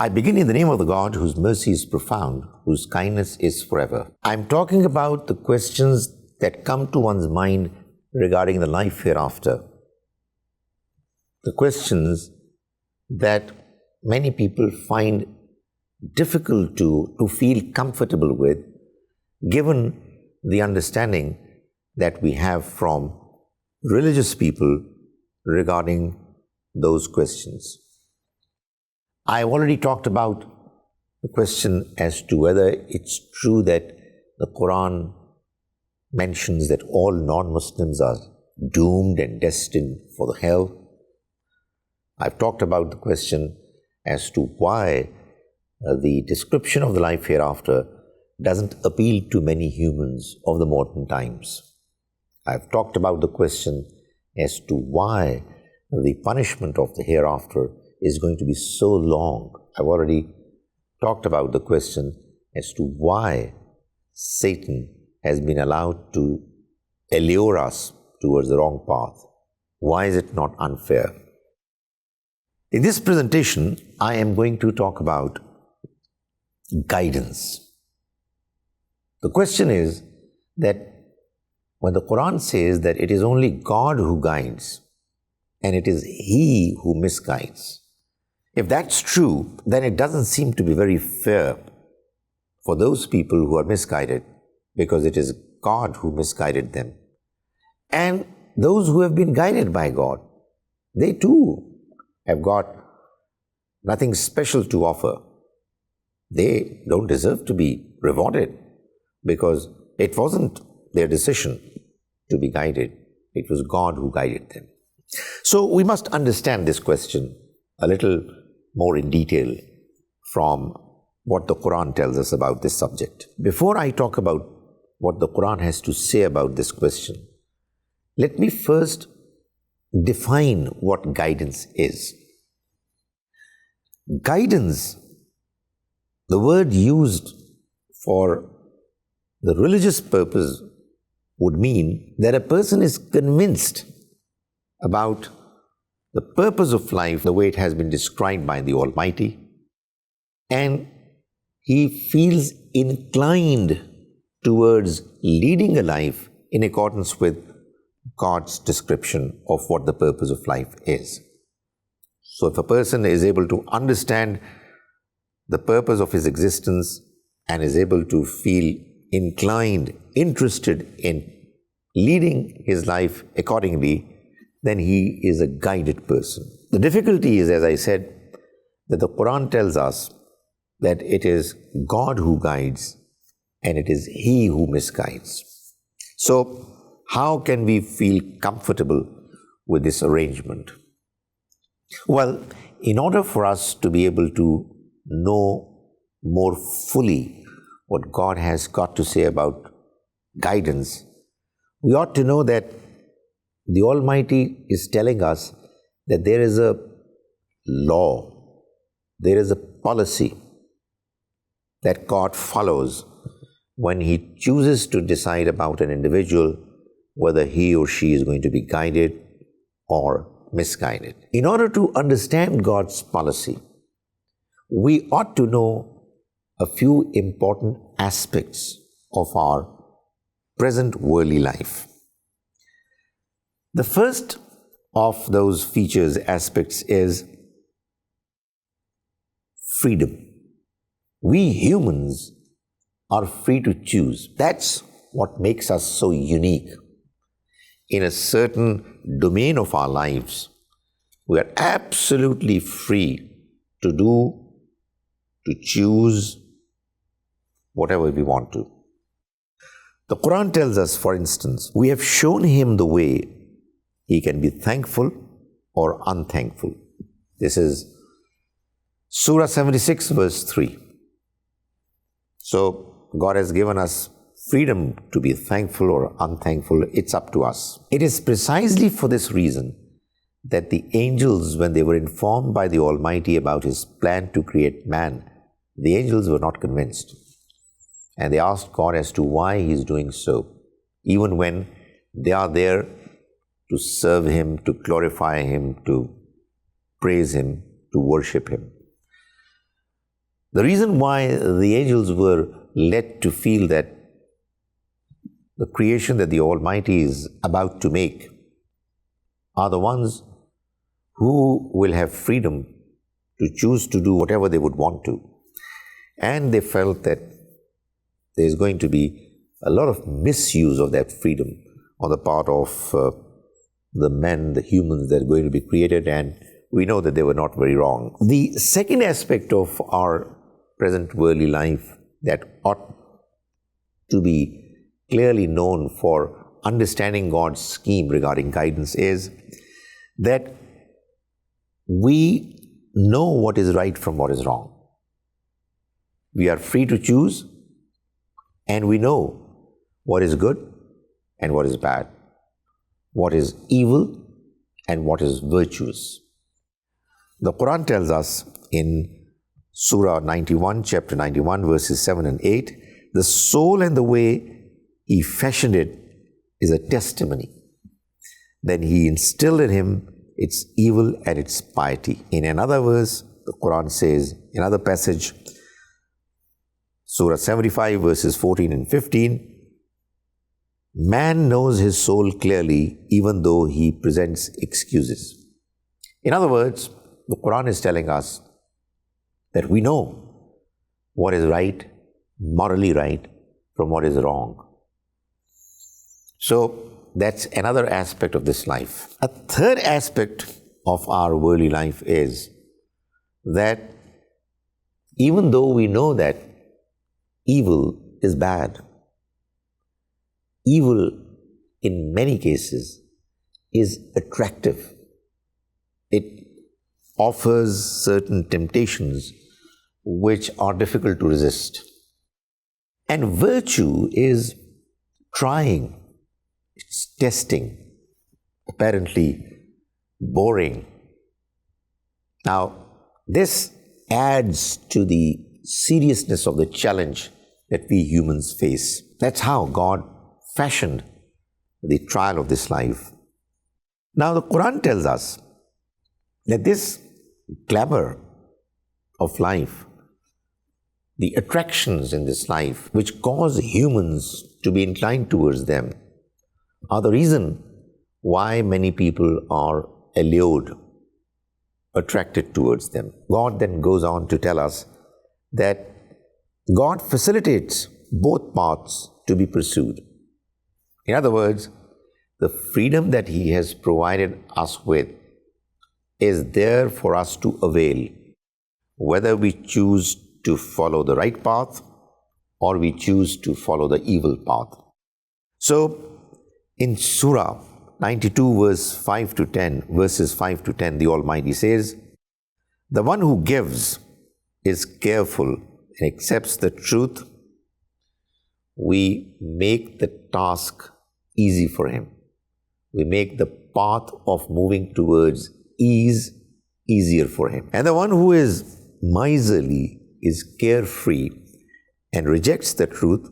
I begin in the name of the God whose mercy is profound, whose kindness is forever. I'm talking about the questions that come to one's mind regarding the life hereafter. The questions that many people find difficult to feel comfortable with, given the understanding that we have from religious people regarding those questions. I've already talked about the question as to whether it's true that the Quran mentions that all non-Muslims are doomed and destined for the hell. I've talked about the question as to why the description of the life hereafter doesn't appeal to many humans of the modern times. I've talked about the question as to why the punishment of the hereafter is going to be so long. I've already talked about the question as to why Satan has been allowed to allure us towards the wrong path. Why is it not unfair? In this presentation, I am going to talk about guidance. The question is that when the Quran says that it is only God who guides and it is He who misguides, if that's true, then it doesn't seem to be very fair for those people who are misguided, because it is God who misguided them. And those who have been guided by God, they too have got nothing special to offer. They don't deserve to be rewarded because it wasn't their decision to be guided. It was God who guided them. So we must understand this question a little more in detail from what the Quran tells us about this subject. Before I talk about what the Quran has to say about this question, let me first define what guidance is. Guidance, the word used for the religious purpose, would mean that a person is convinced about the purpose of life, the way it has been described by the Almighty, and he feels inclined towards leading a life in accordance with God's description of what the purpose of life is. So if a person is able to understand the purpose of his existence and is able to feel inclined, interested in leading his life accordingly, then he is a guided person. The difficulty is, as I said, that the Quran tells us that it is God who guides and it is He who misguides. So, how can we feel comfortable with this arrangement? Well, in order for us to be able to know more fully what God has got to say about guidance, we ought to know that the Almighty is telling us that there is a law, there is a policy that God follows when He chooses to decide about an individual whether he or she is going to be guided or misguided. In order to understand God's policy, we ought to know a few important aspects of our present worldly life. The first of those features, aspects, is freedom. We humans are free to choose. That's what makes us so unique. In a certain domain of our lives, we are absolutely free to choose whatever we want to. The Quran tells us, for instance, we have shown him the way he can be thankful or unthankful. This is Surah 76, verse 3. So, God has given us freedom to be thankful or unthankful. It's up to us. It is precisely for this reason that the angels, when they were informed by the Almighty about His plan to create man, the angels were not convinced. And they asked God as to why He is doing so, even when they are there to serve Him, to glorify Him, to praise Him, to worship Him. The reason why the angels were led to feel that the creation that the Almighty is about to make are the ones who will have freedom to choose to do whatever they would want to. And they felt that there's going to be a lot of misuse of that freedom on the part of the men, the humans that are going to be created, and we know that they were not very wrong. The second aspect of our present worldly life that ought to be clearly known for understanding God's scheme regarding guidance is that we know what is right from what is wrong. We are free to choose, and we know what is good and what is bad, what is evil and what is virtuous. The Quran tells us in Surah 91, chapter 91, verses 7 and 8, the soul and the way He fashioned it is a testimony. Then He instilled in him its evil and its piety. In another verse, the Quran says, in another passage, Surah 75, verses 14 and 15, man knows his soul clearly even though he presents excuses. In other words, the Quran is telling us that we know what is right, morally right, from what is wrong. So that's another aspect of this life. A third aspect of our worldly life is that even though we know that evil is bad, evil in many cases is attractive. It offers certain temptations which are difficult to resist. And virtue is trying, it's testing, apparently boring. Now, this adds to the seriousness of the challenge that we humans face. That's how God fashioned the trial of this life. Now, the Quran tells us that this glamour of life, the attractions in this life which cause humans to be inclined towards them, are the reason why many people are allured, attracted towards them. God then goes on to tell us that God facilitates both paths to be pursued. In other words, the freedom that He has provided us with is there for us to avail, whether we choose to follow the right path or we choose to follow the evil path. So, in Surah 92, verses 5 to 10, the Almighty says, the one who gives is careful and accepts the truth. We make the task easy for him. We make the path of moving towards ease easier for him. And the one who is miserly, is carefree, and rejects the truth,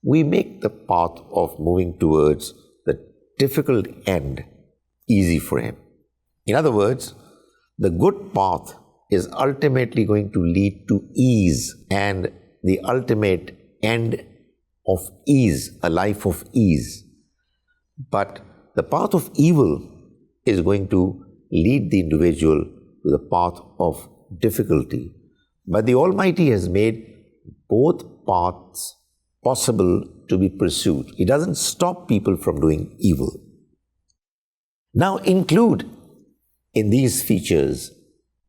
we make the path of moving towards the difficult end easy for him. In other words, the good path is ultimately going to lead to ease, and the ultimate end of ease, a life of ease. But the path of evil is going to lead the individual to the path of difficulty. But the Almighty has made both paths possible to be pursued. He doesn't stop people from doing evil. Now include in these features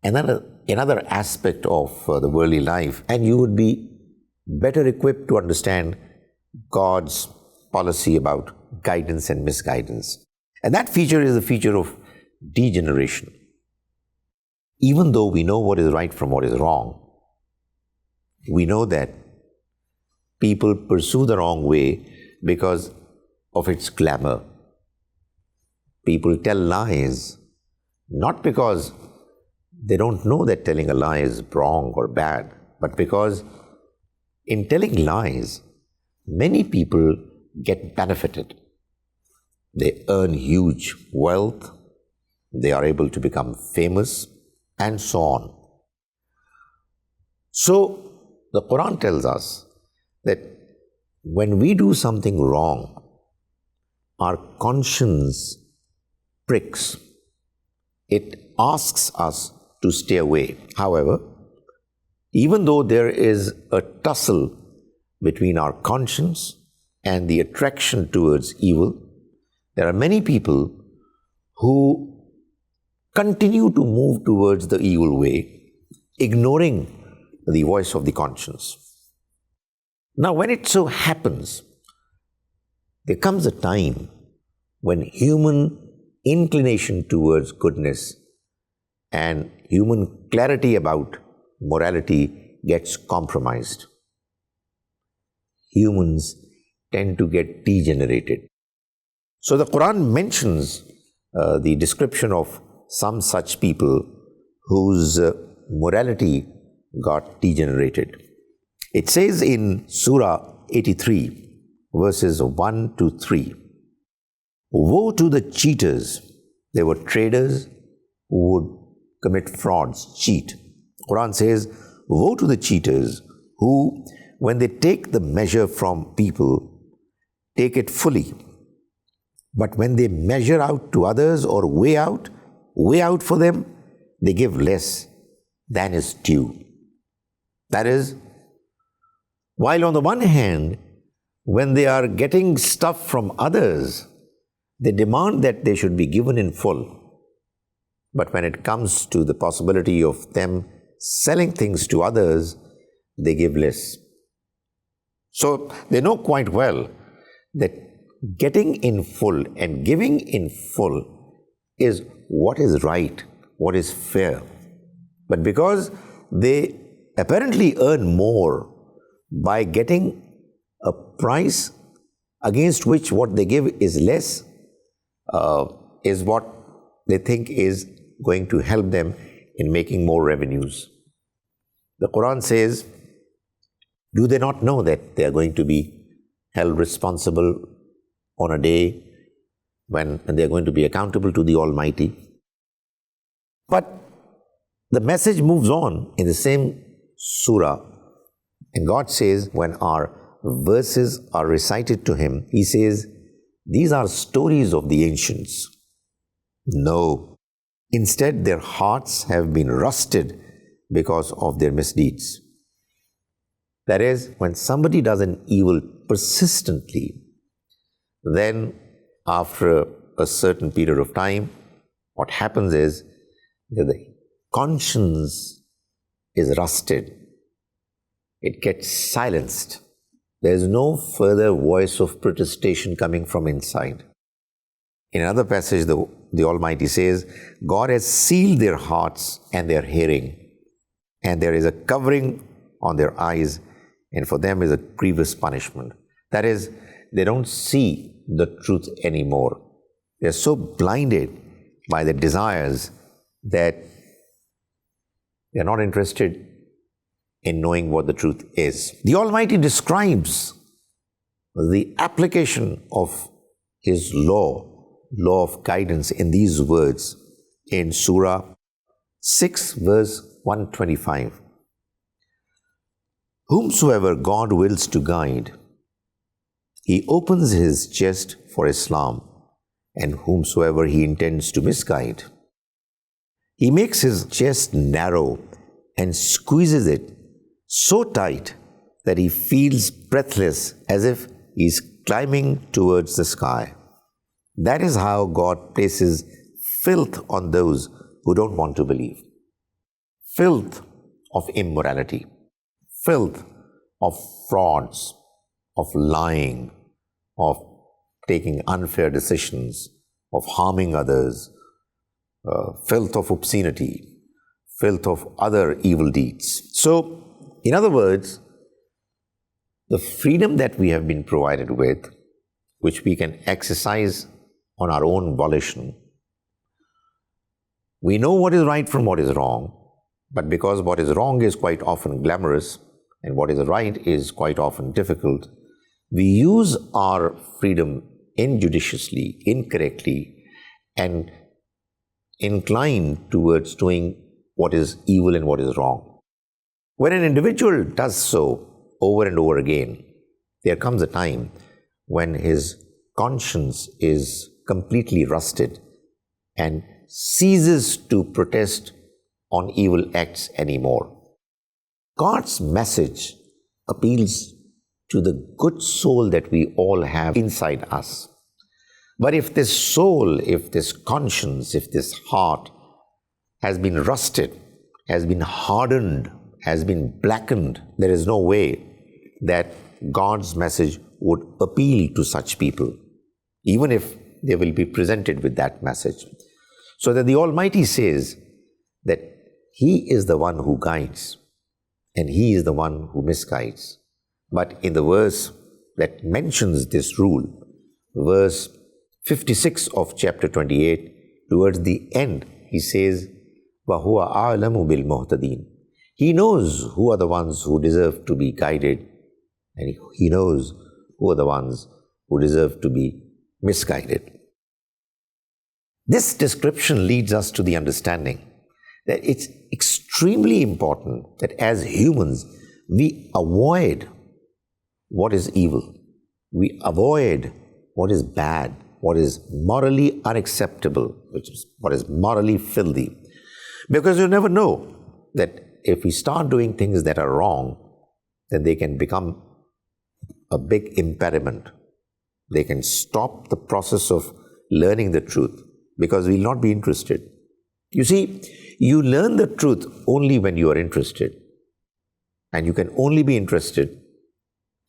another aspect of the worldly life, and you would be better equipped to understand God's policy about guidance and misguidance. And that feature is the feature of degeneration. Even though we know what is right from what is wrong, we know that people pursue the wrong way because of its glamour. People tell lies not because they don't know that telling a lie is wrong or bad, but because in telling lies, many people get benefited. They earn huge wealth, they are able to become famous, and so on. So, the Quran tells us that when we do something wrong, our conscience pricks. It asks us to stay away. However, even though there is a tussle between our conscience and the attraction towards evil, there are many people who continue to move towards the evil way, ignoring the voice of the conscience. Now, when it so happens, there comes a time when human inclination towards goodness and human clarity about morality gets compromised. Humans tend to get degenerated. So the Quran mentions the description of some such people whose morality got degenerated. It says in Surah 83, verses 1 to 3, "Woe to the cheaters." They were traders who would commit frauds, cheat. Quran says, "Woe to the cheaters who, when they take the measure from people, take it fully. But when they measure out to others or weigh out for them, they give less than is due." That is, while on the one hand, when they are getting stuff from others, they demand that they should be given in full. But when it comes to the possibility of them selling things to others, they give less. So they know quite well that getting in full and giving in full is what is right, what is fair. But because they apparently earn more by getting a price against which what they give is less, is what they think is going to help them in making more revenues. The Quran says, do they not know that they are going to be held responsible on a day when they are going to be accountable to the Almighty? But the message moves on in the same surah, and God says, when our verses are recited to him, he says, these are stories of the ancients. No. Instead, their hearts have been rusted because of their misdeeds. That is, when somebody does an evil persistently, then after a certain period of time, what happens is that the conscience is rusted. It gets silenced. There is no further voice of protestation coming from inside. In another passage, the Almighty says, God has sealed their hearts and their hearing, and there is a covering on their eyes, and for them is a grievous punishment. That is, they don't see the truth anymore. They are so blinded by their desires that they are not interested in knowing what the truth is. The Almighty describes the application of His law of guidance in these words in Surah 6, verse 125. Whomsoever God wills to guide, He opens his chest for Islam, and whomsoever He intends to misguide, He makes his chest narrow and squeezes it so tight that he feels breathless as if he is climbing towards the sky. That is how God places filth on those who don't want to believe. Filth of immorality, filth of frauds, of lying, of taking unfair decisions, of harming others, filth of obscenity, filth of other evil deeds. So, in other words, the freedom that we have been provided with, which we can exercise on our own volition, we know what is right from what is wrong, but because what is wrong is quite often glamorous and what is right is quite often difficult, we use our freedom injudiciously, incorrectly, and incline towards doing what is evil and what is wrong. When an individual does so over and over again, there comes a time when his conscience is completely rusted and ceases to protest on evil acts anymore. God's message appeals to the good soul that we all have inside us. But if this soul, if this conscience, if this heart has been rusted, has been hardened, has been blackened, there is no way that God's message would appeal to such people, even if they will be presented with that message. So that the Almighty says that He is the one who guides and He is the one who misguides. But in the verse that mentions this rule, verse 56 of chapter 28, towards the end, He says, وَهُوَ أَعْلَمُ بِالْمُهْتَدِينَ. He knows who are the ones who deserve to be guided, and He knows who are the ones who deserve to be misguided. This description leads us to the understanding that it's extremely important that as humans, we avoid what is evil. We avoid what is bad, what is morally unacceptable, which is what is morally filthy. Because you never know that if we start doing things that are wrong, then they can become a big impediment. They can stop the process of learning the truth because we'll not be interested. You see, you learn the truth only when you are interested. And you can only be interested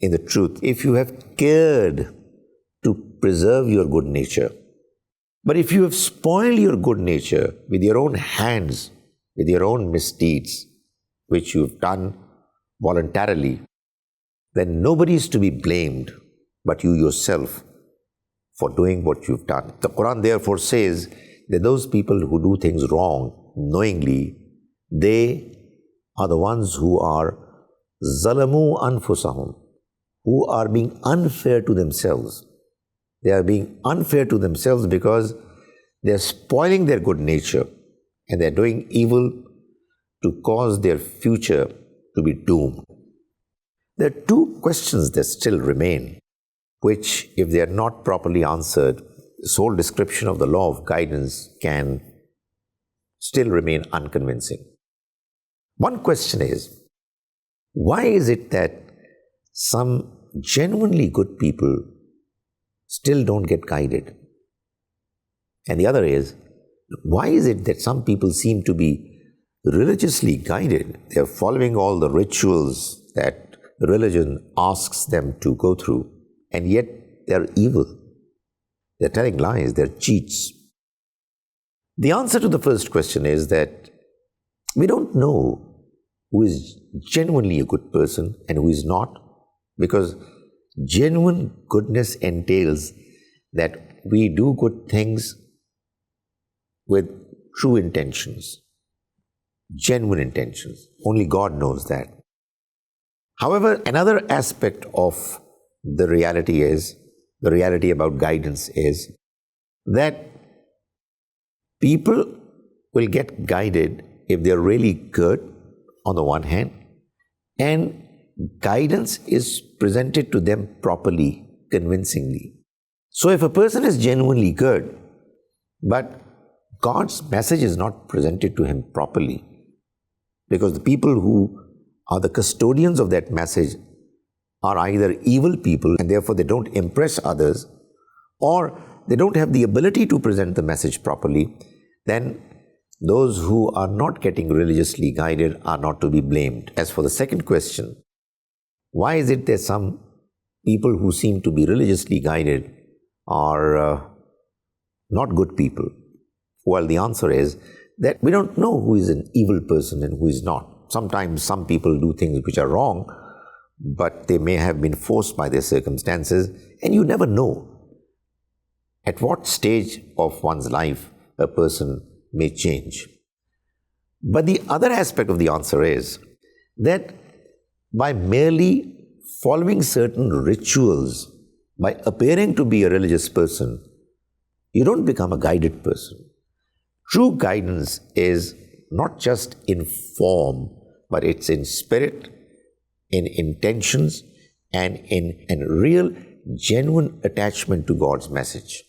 in the truth if you have cared to preserve your good nature. But if you have spoiled your good nature with your own hands, with your own misdeeds, which you've done voluntarily, then nobody is to be blamed but you yourself for doing what you've done. The Quran therefore says that those people who do things wrong knowingly, they are the ones who are zalamu anfusahum, who are being unfair to themselves. They are being unfair to themselves because they are spoiling their good nature and they are doing evil to cause their future to be doomed. There are two questions that still remain, which, if they are not properly answered, this whole description of the law of guidance can still remain unconvincing. One question is, why is it that some genuinely good people still don't get guided? And the other is, why is it that some people seem to be religiously guided? They are following all the rituals that religion asks them to go through, and yet they are evil. They are telling lies, they are cheats. The answer to the first question is that we don't know who is genuinely a good person and who is not, because genuine goodness entails that we do good things with true intentions, genuine intentions. Only God knows that. However, another aspect of the reality about guidance is that people will get guided if they're really good on the one hand, and guidance is presented to them properly, convincingly. So if a person is genuinely good, but God's message is not presented to him properly, because the people who are the custodians of that message are either evil people and therefore they don't impress others, or they don't have the ability to present the message properly, then those who are not getting religiously guided are not to be blamed. As for the second question, why is it that some people who seem to be religiously guided are not good people? Well, the answer is that we don't know who is an evil person and who is not. Sometimes some people do things which are wrong, but they may have been forced by their circumstances, and you never know at what stage of one's life a person may change. But the other aspect of the answer is that by merely following certain rituals, by appearing to be a religious person, you don't become a guided person. True guidance is not just in form, but it's in spirit, in intentions, and in real, genuine attachment to God's message.